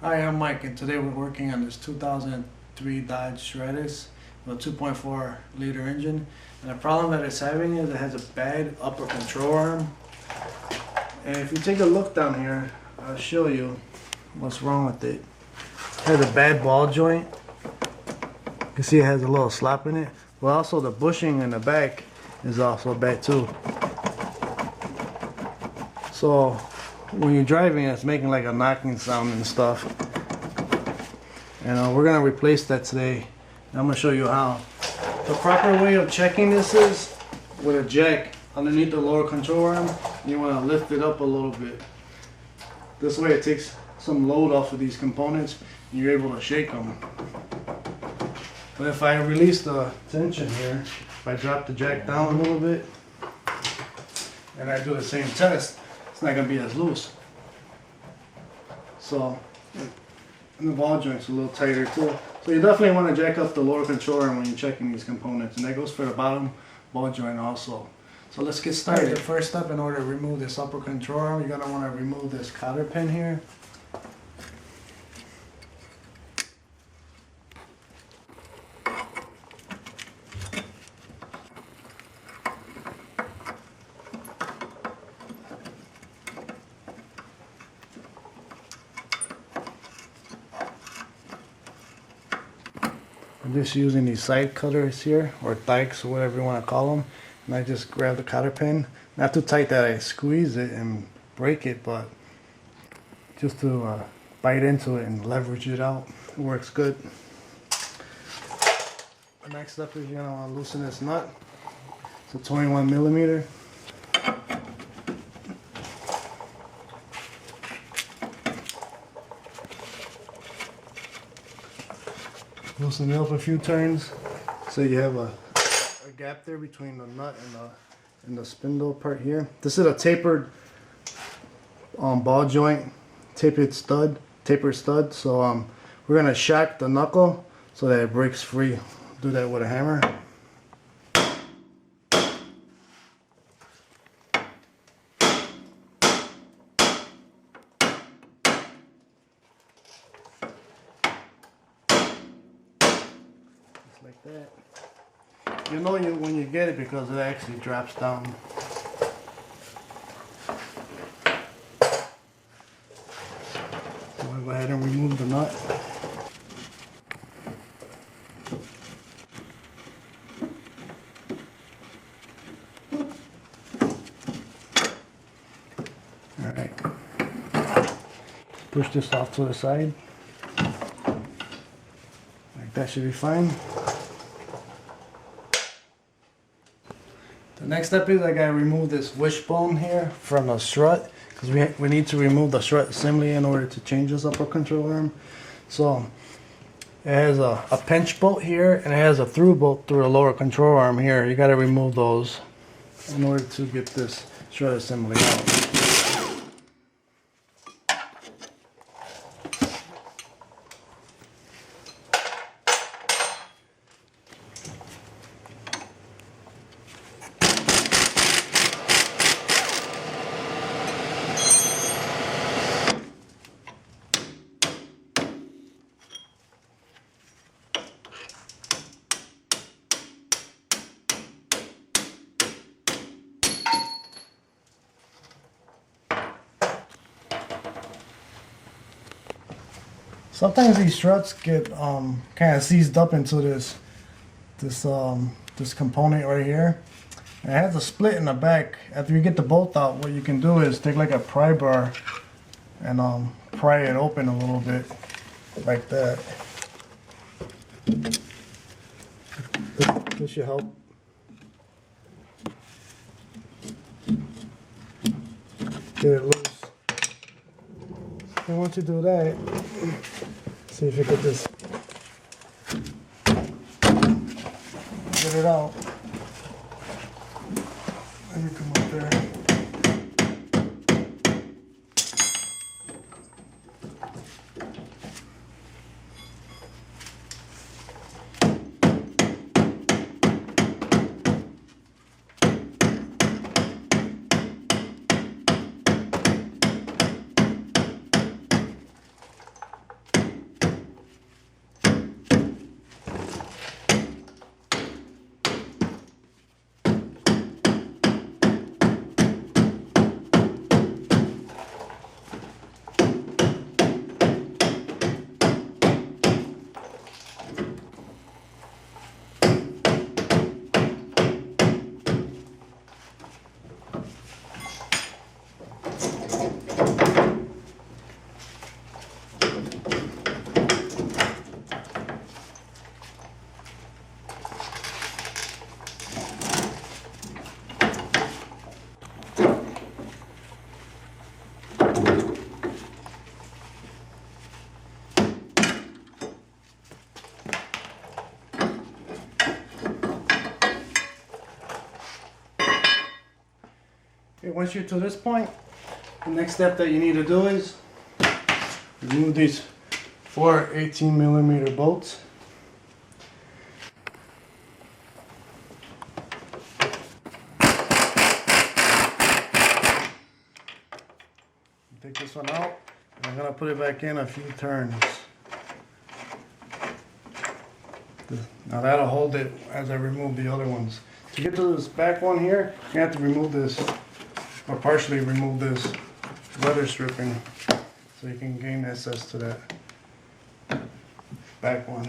Hi, I'm Mike, and today we're working on this 2003 Dodge Stratus with a 2.4 liter engine. And the problem that it's having is it has a bad upper control arm. And if you take a look down here, I'll show you what's wrong with it. It has a bad ball joint. You can see it has a little slap in it. But also the bushing in the back is also bad too. So when you're driving, it's making like a knocking sound and stuff. And we're gonna replace that today. And I'm gonna show you how. The proper way of checking this is with a jack underneath the lower control arm. You wanna lift it up a little bit. This way it takes some load off of these components and you're able to shake them. But if I release the tension here, if I drop the jack down a little bit and I do the same test, it's not going to be as loose. So, and the ball joint's a little tighter too. So you definitely want to jack up the lower control arm when you're checking these components, and that goes for the bottom ball joint also. So let's get started. The first step, in order to remove this upper control arm, you're going to want to remove this cotter pin here. I'm just using these side cutters here, or dikes, or whatever you want to call them. And I just grab the cotter pin. Not too tight that I squeeze it and break it, but just to bite into it and leverage it out. It works good. The next step is you're going to want to loosen this nut. It's a 21 millimeter. Loosen it up a few turns so you have a gap there between the nut and the spindle part here. This is a tapered ball joint, tapered stud. So we're gonna shock the knuckle so that it breaks free. Do that with a hammer. Like that. You know when you get it because it actually drops down. So I'll go ahead and remove the nut. Alright. Push this off to the side. Like that should be fine. The next step is I gotta remove this wishbone here from the strut, because we need to remove the strut assembly in order to change this upper control arm. So it has a pinch bolt here and it has a through bolt through the lower control arm here. You gotta remove those in order to get this strut assembly out. Sometimes these struts get kind of seized up into this component right here. And it has a split in the back. After you get the bolt out, what you can do is take like a pry bar and pry it open a little bit, like that. This should help. Get it loose. And once you do that, see if you could just get it out. And you come up there. Okay, once you're to this point, the next step that you need to do is remove these 4 18mm bolts. Take this one out, and I'm gonna put it back in a few turns. Now that'll hold it as I remove the other ones. To get to this back one here, you have to remove this, or partially remove this leather stripping, so you can gain access to that back one.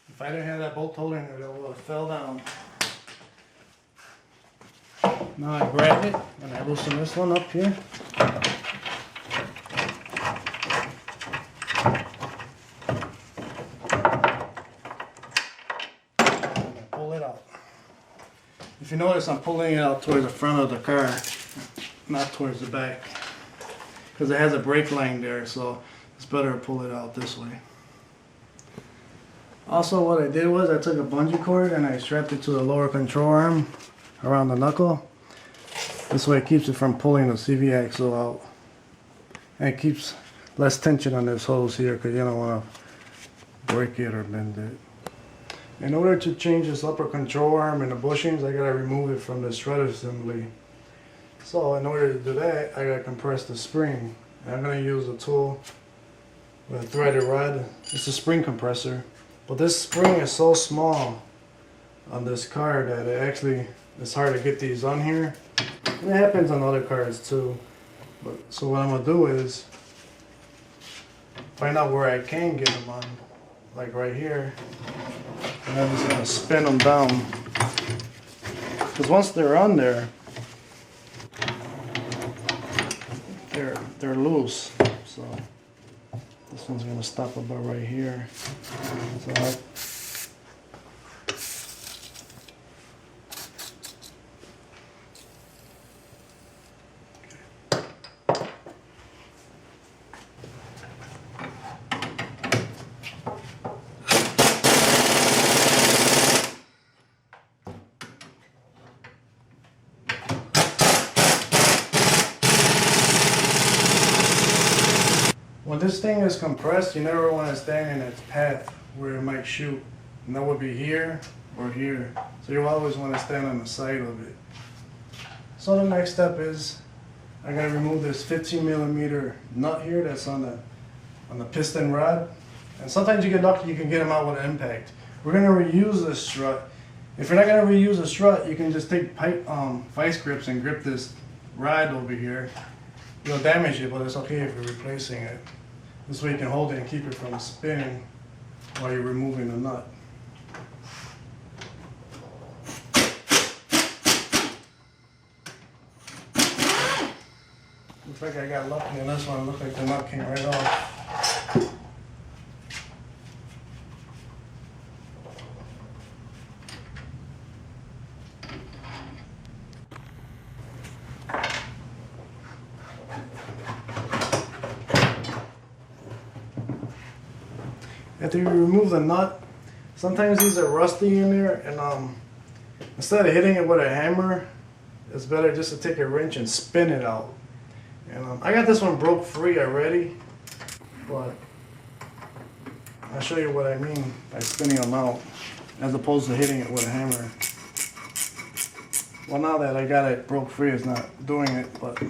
If I didn't have that bolt holder in there, it would have fell down. Now I grab it and I loosen this one up here. And I pull it out. If you notice, I'm pulling it out towards the front of the car, not towards the back, because it has a brake line there, so it's better to pull it out this way. Also, what I did was I took a bungee cord and I strapped it to the lower control arm around the knuckle. This way it keeps it from pulling the CV axle out. And it keeps less tension on this hose here because you don't want to break it or bend it. In order to change this upper control arm and the bushings, I gotta remove it from the strut assembly. So in order to do that, I gotta compress the spring. And I'm gonna use a tool with a threaded rod. It's a spring compressor. But this spring is so small on this car that it's hard to get these on here. And it happens on other cars too. So what I'm gonna do is find out where I can get them on, like right here, and I'm just gonna spin them down. Because once they're on there, they're loose. So this one's gonna stop about right here. So when this thing is compressed, you never want to stand in its path where it might shoot. And that would be here or here. So you always want to stand on the side of it. So the next step is I gotta remove this 15mm nut here that's on the piston rod. And sometimes you get lucky, you can get them out with an impact. We're gonna reuse this strut. If you're not gonna reuse a strut, you can just take vice grips and grip this rod over here. You'll damage it, but it's okay if you're replacing it. This way you can hold it and keep it from spinning while you're removing the nut. Looks like I got lucky on this one. It looked like the nut came right off. After you remove the nut, sometimes these are rusty in there, and instead of hitting it with a hammer, it's better just to take a wrench and spin it out. And I got this one broke free already, but I'll show you what I mean by spinning them out, as opposed to hitting it with a hammer. Well, now that I got it broke free, it's not doing it, but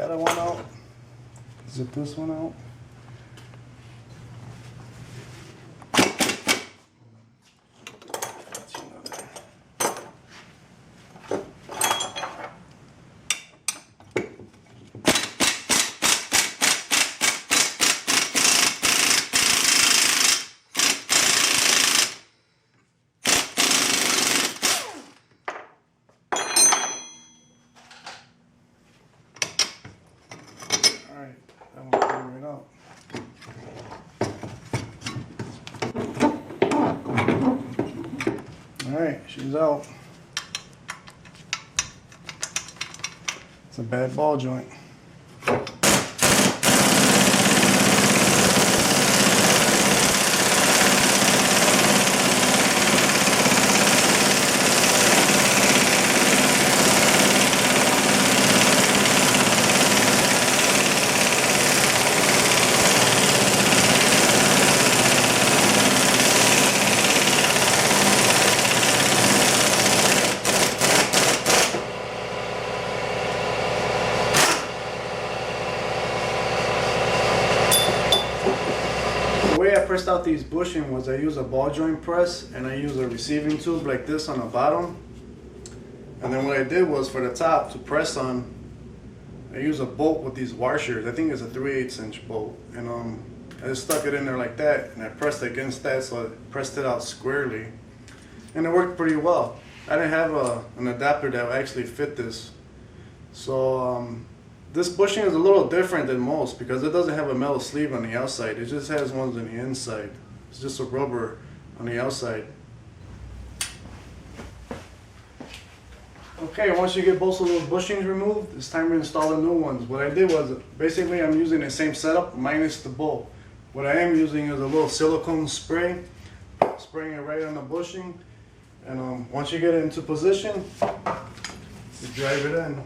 that one out, zip this one out. Alright, she's out. It's a bad ball joint. The way I pressed out these bushing was I use a ball joint press and I use a receiving tube like this on the bottom. And then what I did was for the top to press on, I use a bolt with these washers. I think it's a 3/8 inch bolt. And I just stuck it in there like that and I pressed against that, so I pressed it out squarely. And it worked pretty well. I didn't have an adapter that would actually fit this. So this bushing is a little different than most because it doesn't have a metal sleeve on the outside. It just has ones on the inside. It's just a rubber on the outside. Okay, once you get both of those bushings removed, it's time to install the new ones. What I did was, basically I'm using the same setup minus the bolt. What I am using is a little silicone spray, spraying it right on the bushing. And once you get it into position, you drive it in.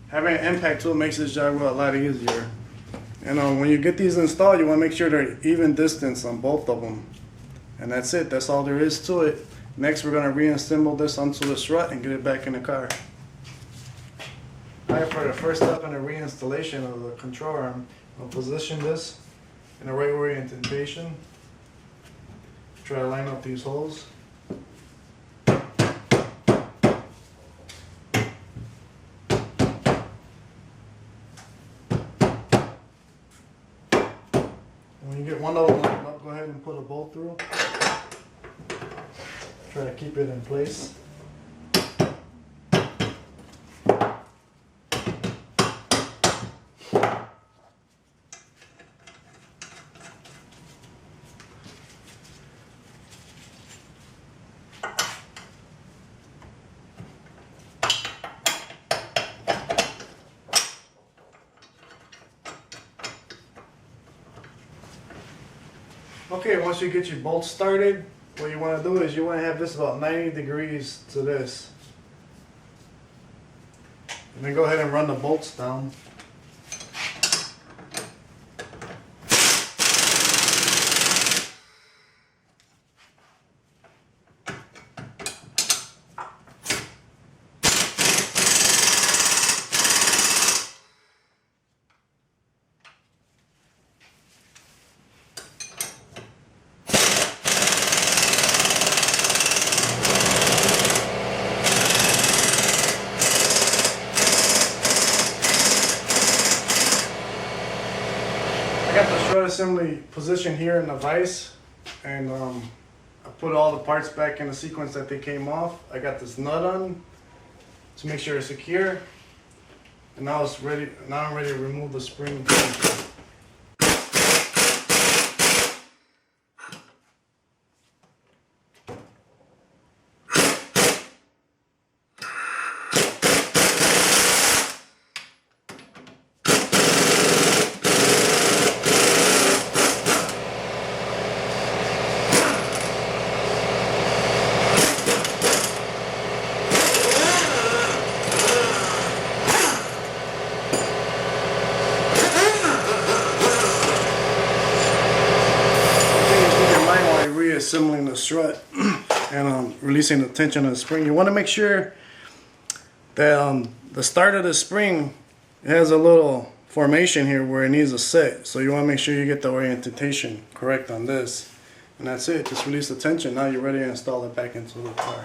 Having an impact tool makes this job a lot easier. And when you get these installed, you want to make sure they're even distance on both of them. And that's it. That's all there is to it. Next, we're going to reassemble this onto the strut and get it back in the car. Alright, for the first step in the reinstallation of the control arm, I'll position this in the right orientation. Try to line up these holes. When you get one of them lined up, go ahead and put a bolt through. Try to keep it in place. Okay, once you get your bolts started, what you want to do is you want to have this about 90 degrees to this. And then go ahead and run the bolts down. I got the strut assembly position here in the vise, and I put all the parts back in the sequence that they came off. I got this nut on to make sure it's secure, and now it's ready. Now I'm ready to remove the spring. Assembling the strut and releasing the tension of the spring. You want to make sure that the start of the spring has a little formation here where it needs to set. So you want to make sure you get the orientation correct on this. And that's it. Just release the tension. Now you're ready to install it back into the car.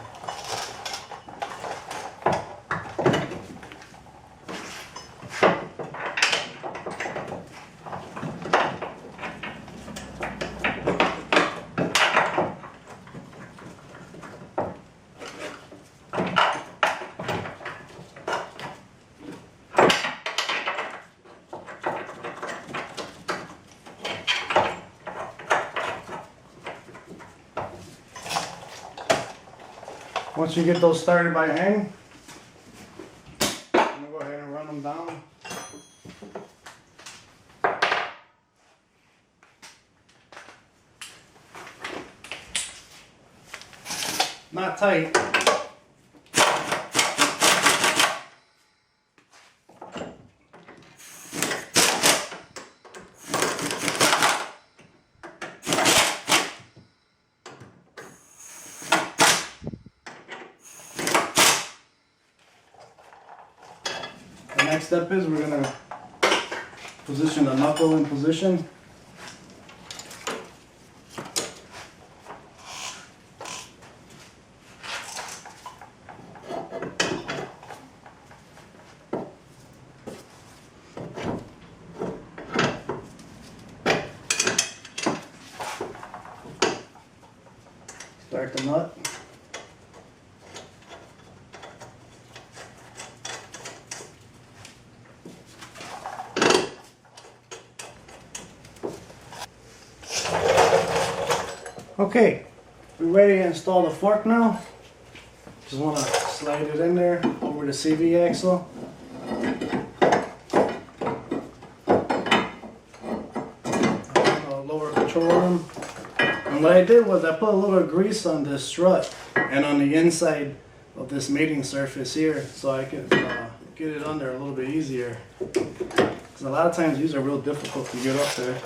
Once you get those started by hand, I'm gonna go ahead and run them down. Not tight. The next step is we're gonna position the knuckle in position. Start the nut. Okay, we're ready to install the fork now. Just want to slide it in there over the CV axle. Lower control arm. And what I did was I put a little grease on this strut and on the inside of this mating surface here so I could get it under a little bit easier. Because a lot of times these are real difficult to get up there.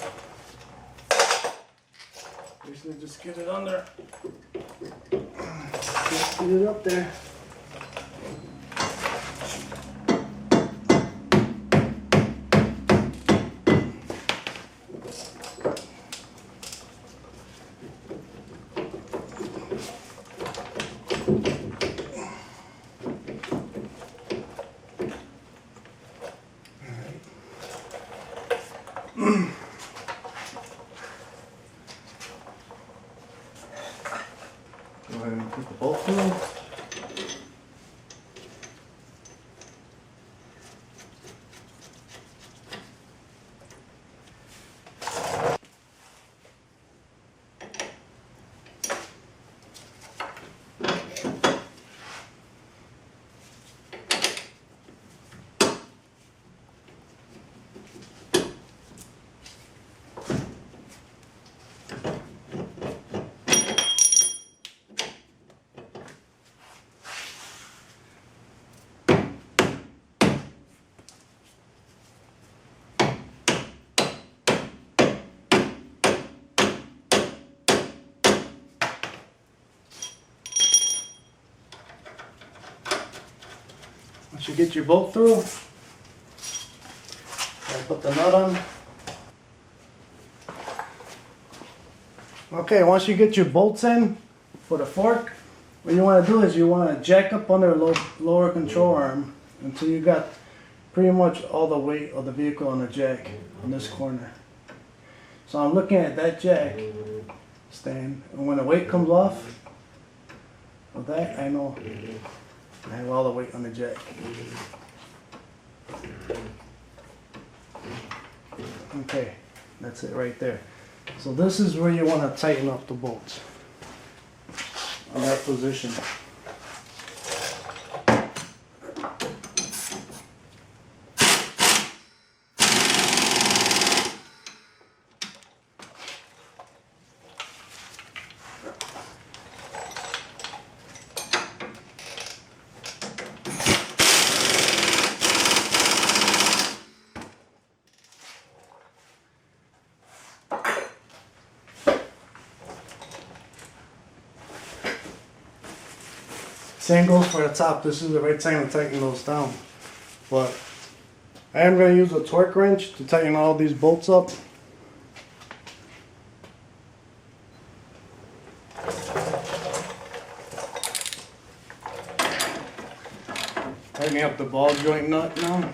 Basically just get it under. Just get it up there. Go ahead and put the bolt through. Once you get your bolt through, put the nut on. Okay, once you get your bolts in for the fork, what you want to do is you want to jack up under the lower control arm until you got pretty much all the weight of the vehicle on the jack on this corner. So I'm looking at that jack stand, and when the weight comes off of that, I know I have all the weight on the jack. Okay, that's it right there. So this is where you want to tighten up the bolts on that position. Same goes for the top. This is the right time to tighten those down. But I am going to use a torque wrench to tighten all these bolts up. Tightening up the ball joint nut now.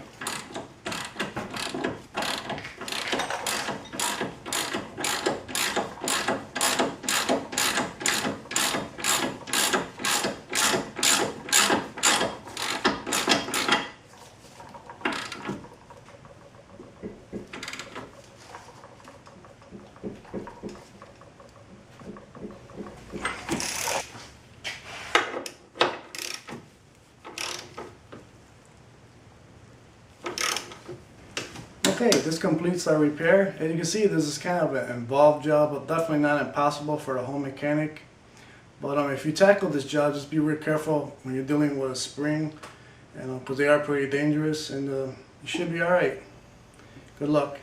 Okay, this completes our repair. And you can see this is kind of an involved job, but definitely not impossible for the home mechanic. But if you tackle this job, just be real careful when you're dealing with a spring, because they are pretty dangerous, and you should be alright. Good luck.